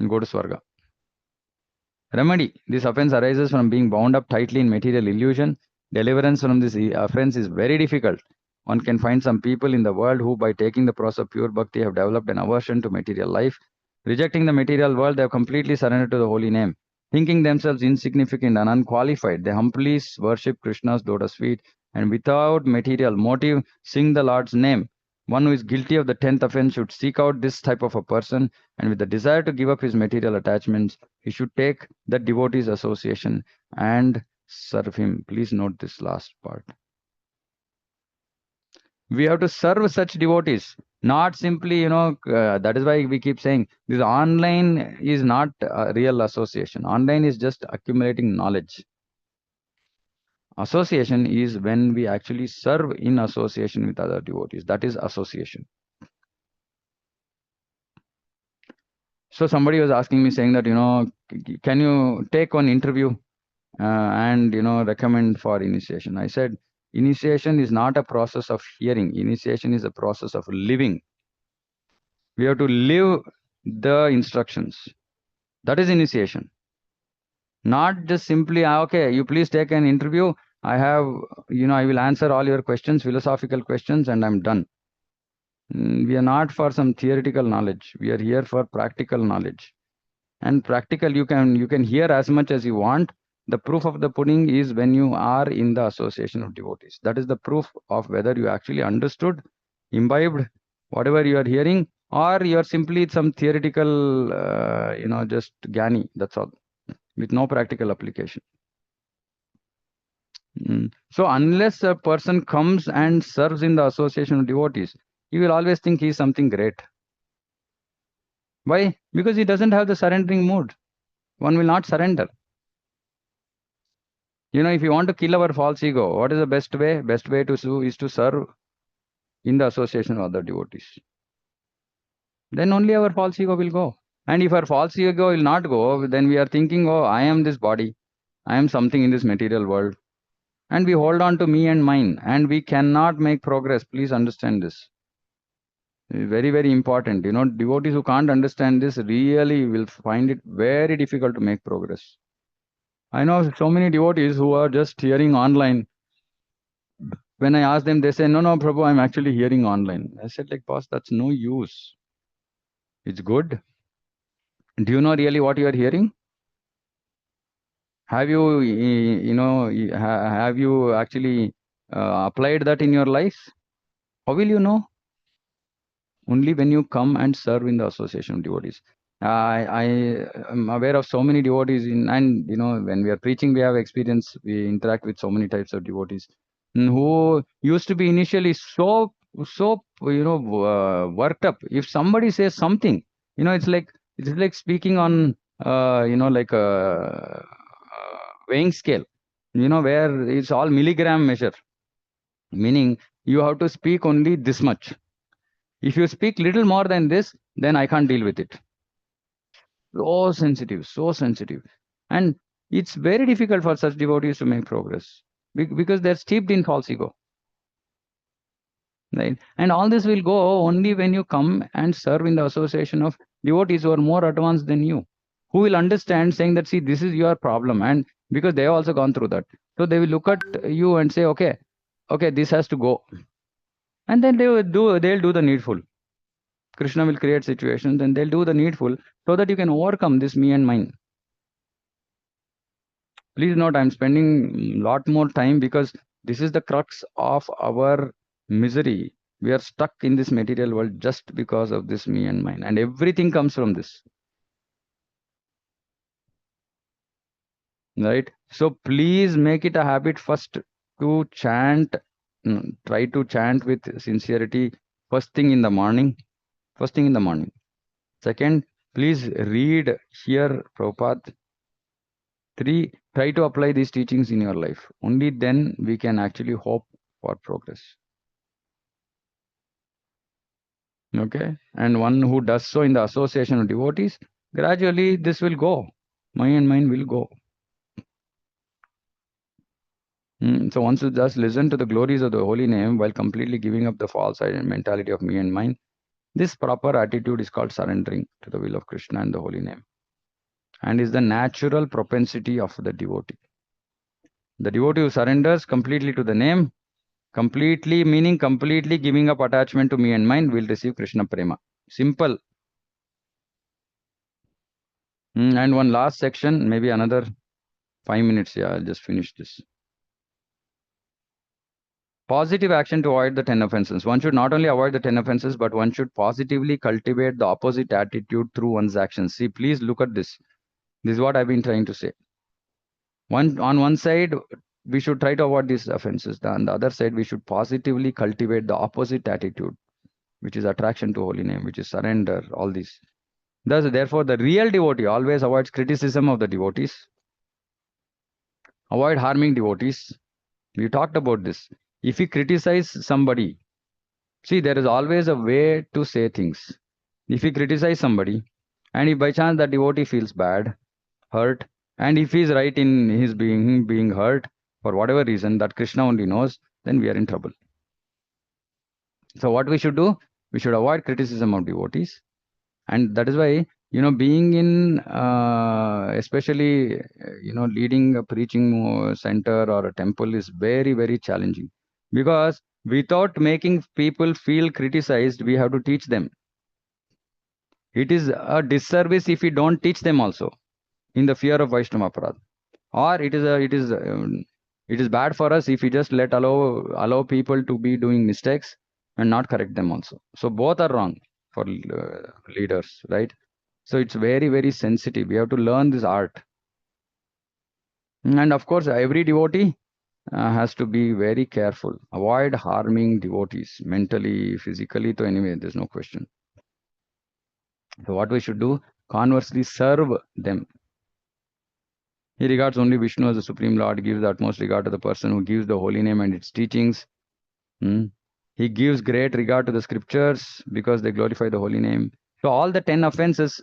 Go to Swarga. Remedy. This offense arises from being bound up tightly in material illusion. Deliverance from this offense is very difficult. One can find some people in the world who, by taking the process of pure bhakti, have developed an aversion to material life. Rejecting the material world, they have completely surrendered to the holy name. Thinking themselves insignificant and unqualified, they humbly worship Krishna's lotus feet and without material motive sing the Lord's name. One who is guilty of the 10th offense should seek out this type of a person, and with the desire to give up his material attachments, he should take the devotees association and serve him. Please note this last part. We have to serve such devotees, not simply, that is why we keep saying this online is not a real association. Online is just accumulating knowledge. Association is when we actually serve in association with other devotees. That is association. So somebody was asking me saying that, can you take one interview and recommend for initiation. I said initiation is not a process of hearing. Initiation is a process of living. We have to live the instructions. That is initiation. Not just simply, okay, you please take an interview. I have, I will answer all your questions, philosophical questions, and I'm done. We are not for some theoretical knowledge. We are here for practical knowledge. And practical, you can hear as much as you want. The proof of the pudding is when you are in the association of devotees. That is the proof of whether you actually understood, imbibed whatever you are hearing, or you are simply some theoretical, just Gyani. That's all, with no practical application. So unless a person comes and serves in the association of devotees, he will always think he is something great. Why? Because he doesn't have the surrendering mood. One will not surrender. If you want to kill our false ego, what is the best way? Best way to do is to serve in the association of other devotees. Then only our false ego will go. And if our false ego will not go, then we are thinking, oh, I am this body. I am something in this material world. And we hold on to me and mine. And we cannot make progress. Please understand this. Very, very important. Devotees who can't understand this really will find it very difficult to make progress. I know so many devotees who are just hearing online. When I ask them, they say, no, Prabhu, I'm actually hearing online. I said, like, boss, that's no use. It's good. Do you know really what you are hearing? Have you, have you actually applied that in your life? How will you know? Only when you come and serve in the association of devotees. I am aware of so many devotees and when we are preaching, we have experience, we interact with so many types of devotees who used to be initially so worked up. If somebody says something, it's like speaking on like a weighing scale, where it's all milligram measure, meaning you have to speak only this much. If you speak little more than this, then I can't deal with it. So sensitive, so sensitive. And it's very difficult for such devotees to make progress because they're steeped in false ego. Right? And all this will go only when you come and serve in the association of devotees who are more advanced than you, who will understand, saying that, see, this is your problem. And because they have also gone through that. So they will look at you and say, okay, this has to go. And then they'll do the needful. Krishna will create situations and they'll do the needful so that you can overcome this me and mine. Please note, I'm spending a lot more time because this is the crux of our misery. We are stuck in this material world just because of this me and mine. And everything comes from this. Right? So please make it a habit first to chant. Try to chant with sincerity first thing in the morning. First thing in the morning. Second, please read, hear Prabhupada. 3, try to apply these teachings in your life. Only then we can actually hope for progress. Okay? And one who does so in the association of devotees, gradually this will go. Mind will go. So once you just listen to the glories of the holy name while completely giving up the false mentality of me and mine, this proper attitude is called surrendering to the will of Krishna and the holy name, and is the natural propensity of the devotee. The devotee who surrenders completely to the name, completely meaning completely giving up attachment to me and mine, will receive Krishna Prema. Simple. And one last section, maybe another 5 minutes. Yeah, I'll just finish this. Positive action to avoid the 10 offenses. One should not only avoid the 10 offenses, but one should positively cultivate the opposite attitude through one's actions. See, please look at this. This is what I've been trying to say. On one side, we should try to avoid these offenses. On the other side, we should positively cultivate the opposite attitude, which is attraction to holy name, which is surrender, all these. Thus, therefore, the real devotee always avoids criticism of the devotees. Avoid harming devotees. We talked about this. If we criticize somebody, see, there is always a way to say things. If we criticize somebody, and if by chance the devotee feels bad, hurt, And if he's right in his being hurt for whatever reason that Krishna only knows, then we are in trouble. So what we should do? We should avoid criticism of devotees, and that is why, being in especially leading a preaching center or a temple is very, very challenging, because without making people feel criticized, we have to teach them. It is a disservice if we don't teach them also, in the fear of Vaishnava Aparadha. Or it is bad for us if we just allow people to be doing mistakes and not correct them also. So both are wrong for leaders, right? So it's very, very sensitive. We have to learn this art. And of course, every devotee has to be very careful. Avoid harming devotees mentally, physically. So anyway, there's no question. So what we should do? Conversely, serve them. He regards only Vishnu as the Supreme Lord, gives the utmost regard to the person who gives the holy name and its teachings. He gives great regard to the scriptures because they glorify the holy name. So all the 10 offenses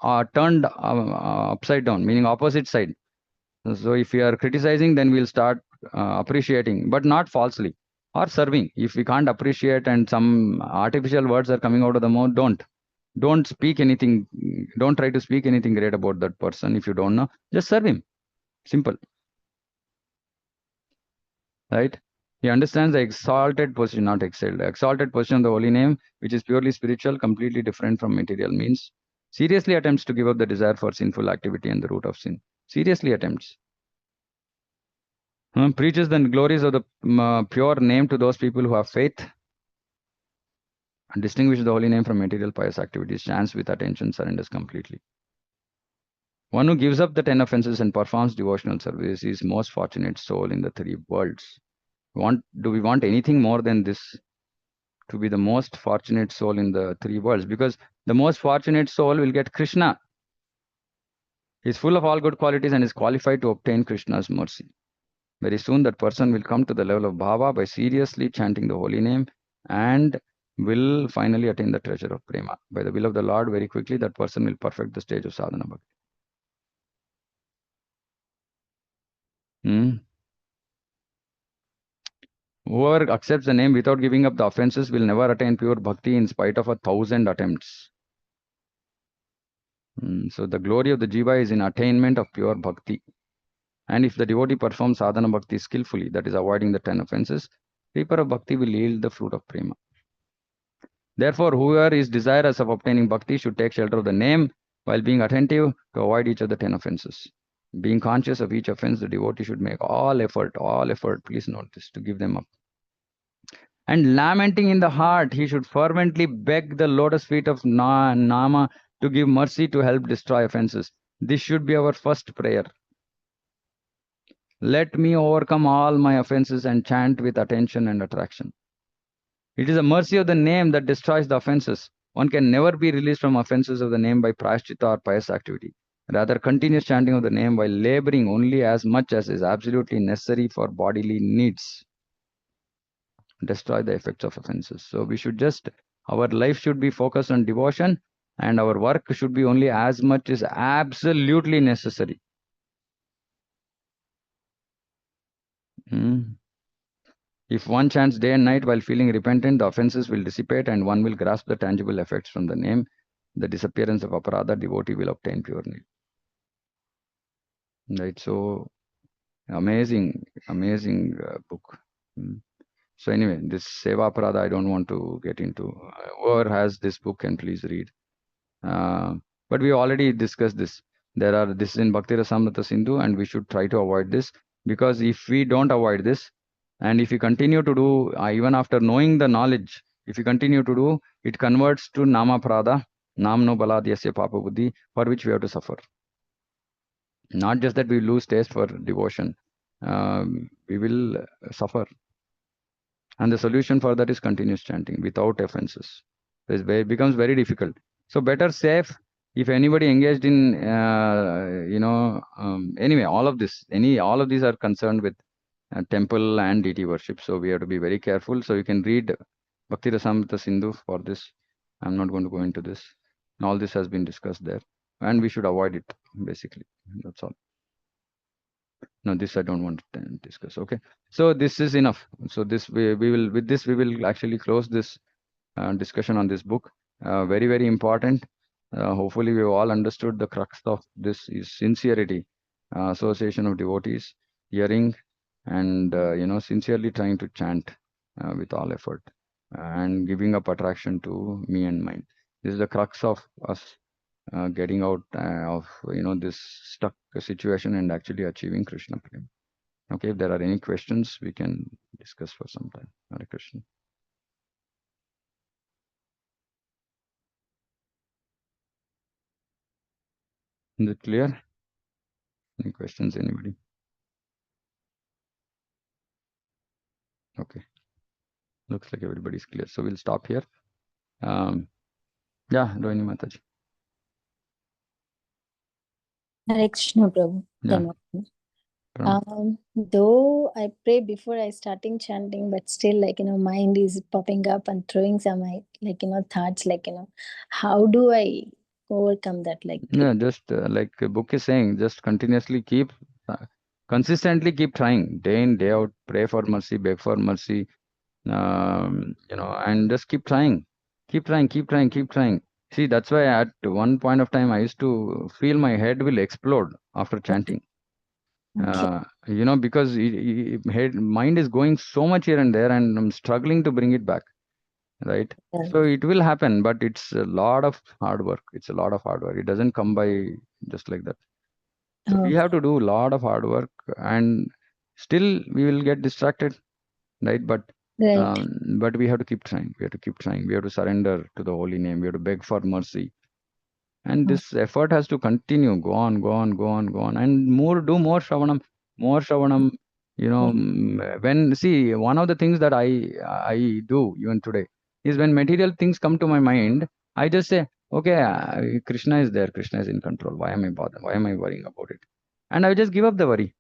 are turned upside down, meaning opposite side. So if we are criticizing, then we'll start appreciating, but not falsely, or serving. If we can't appreciate and some artificial words are coming out of the mouth, don't speak anything. Don't try to speak anything great about that person if you don't know. Just serve him. Simple. Right? He understands the exalted position, not excelled. The exalted position of the holy name, which is purely spiritual, completely different from material, means seriously attempts to give up the desire for sinful activity and the root of sin. Seriously attempts. Preaches the glories of the pure name to those people who have faith, and distinguishes the holy name from material pious activities, chants with attention, surrenders completely. One who gives up the 10 offenses and performs devotional service is most fortunate soul in the three worlds. Do we want anything more than this? To be the most fortunate soul in the three worlds, because the most fortunate soul will get Krishna. He is full of all good qualities and is qualified to obtain Krishna's mercy. Very soon that person will come to the level of bhava by seriously chanting the holy name, and will finally attain the treasure of prema. By the will of the Lord, very quickly that person will perfect the stage of sadhana bhakti. Whoever accepts the name without giving up the offenses will never attain pure bhakti in spite of 1,000 attempts. So the glory of the jiva is in attainment of pure bhakti. And if the devotee performs sadhana bhakti skillfully, that is avoiding the 10 offenses, reaper of bhakti will yield the fruit of prema. Therefore, whoever is desirous of obtaining bhakti should take shelter of the name while being attentive to avoid each of the 10 offenses. Being conscious of each offense, the devotee should make all effort, please note this, to give them up. And lamenting in the heart, he should fervently beg the lotus feet of Nama to give mercy to help destroy offenses. This should be our first prayer. Let me overcome all my offenses and chant with attention and attraction. It is the mercy of the name that destroys the offenses. One can never be released from offenses of the name by prashchita or pious activity. Rather, continuous chanting of the name while laboring only as much as is absolutely necessary for bodily needs destroy the effects of offenses. So we should our life should be focused on devotion, and our work should be only as much as absolutely necessary. If one chants day and night while feeling repentant, the offenses will dissipate and one will grasp the tangible effects from the name. The disappearance of aparadha, devotee will obtain pure name. Right, so amazing book. So anyway, this Seva Aparadha I don't want to get into. Whoever has this book can please read. But we already discussed this. This is in Bhakti Rasamrita Sindhu, and we should try to avoid this, because if we don't avoid this, and if we continue to do, even after knowing the knowledge, if we continue to do, it converts to Nama Prada, Namno Baladyasya Papa Buddhi, for which we have to suffer. Not just that we lose taste for devotion, we will suffer. And the solution for that is continuous chanting without offenses. It becomes very difficult. So better safe. If anybody engaged in, anyway, all of these are concerned with temple and deity worship. So we have to be very careful. So you can read Bhakti Rasamrita Sindhu for this. I'm not going to go into this. All this has been discussed there, and we should avoid it. Basically, that's all. No, this I don't want to discuss. Okay, so this is enough. So this we will with this we will actually close this discussion on this book. Very important. Hopefully, we have all understood the crux of this is sincerity, association of devotees, hearing, and sincerely trying to chant with all effort, and giving up attraction to me and mine. This is the crux of us getting out of this stuck situation and actually achieving Krishna Prem. Okay, if there are any questions, we can discuss for some time. Hare Krishna. Is it clear? Any questions, anybody? Okay, looks like everybody's clear. So we'll stop here. Yeah, Rohini Mataji. Hare Krishna, Prabhu. Yeah, Though I pray before I starting chanting, but still, mind is popping up and throwing some, thoughts, how do I overcome that? yeah, just like a book is saying, just continuously keep, consistently keep trying, day in, day out, pray for mercy, beg for mercy, and just keep trying, keep trying, keep trying, keep trying. See, that's why at one point of time, I used to feel my head will explode after chanting. Okay. Because mind is going so much here and there, and I'm struggling to bring it back, right? So it will happen, but it's a lot of hard work. It's a lot of hard work. It doesn't come by just like that. So we have to do a lot of hard work, and still we will get distracted, right? Right. But we have to keep trying. We have to keep trying. We have to surrender to the holy name. We have to beg for mercy, and this effort has to continue. Go on, go on, go on, go on, and do more Shravanam, more Shravanam. When see one of the things that I do even today is when material things come to my mind, I just say, okay, Krishna is there. Krishna is in control. Why am I bothered? Why am I worrying about it? And I just give up the worry.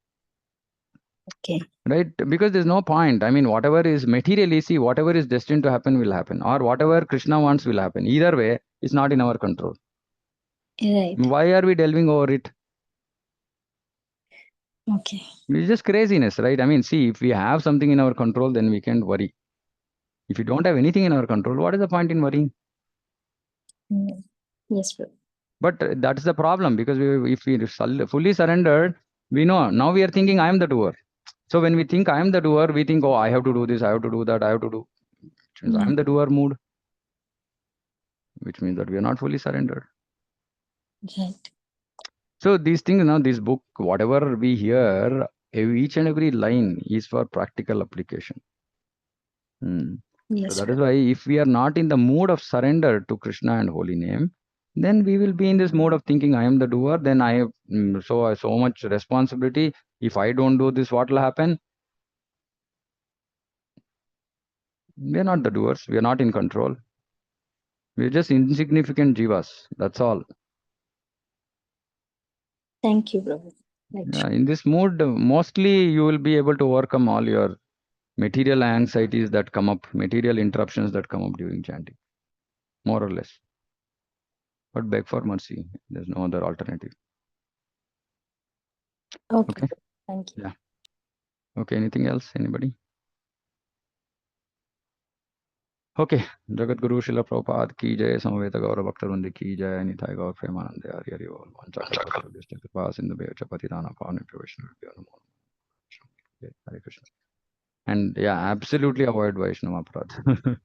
Okay. Right? Because there's no point. I mean, whatever is materially, see, whatever is destined to happen will happen, or whatever Krishna wants will happen. Either way, it's not in our control. Right. Why are we delving over it? Okay. It's just craziness, right? I mean, see, if we have something in our control, then we can't worry. If you don't have anything in our control, what is the point in worrying? Yes, bro. But that's the problem, because if we fully surrendered, we know now we are thinking I am the doer. So when we think I am the doer, we think, oh, I have to do this, I have to do that, I have to do. Which means I am the doer mood, which means that we are not fully surrendered. Right. So these things, this book, whatever we hear, each and every line is for practical application. So Yes, that bro. is why if we are not in the mood of surrender to Krishna and holy name, then we will be in this mode of thinking I am the doer. Then I have so much responsibility. If I don't do this, what will happen? We are not the doers. We are not in control. We are just insignificant jivas. That's all. Thank you, bro. Yeah, in this mood, mostly you will be able to overcome all your material anxieties that come up, material interruptions that come up during chanting, more or less. But beg for mercy. There's no other alternative. Okay. Okay. Thank you. Yeah. Okay. Anything else? Anybody? Okay. Jagat Guru Srila Prabhupada ki jai, Samaveta Gaura Bhakta Vrinda ki jai, Nitai Gaur Premanande Hari Hari Bol, Vancha Kalpatra Vishnu Kripa Sindhu Bheva Chapati Dana Pavane Vishnu Namo. Hare Krishna. And yeah, absolutely avoid Vaishnava Aparadha.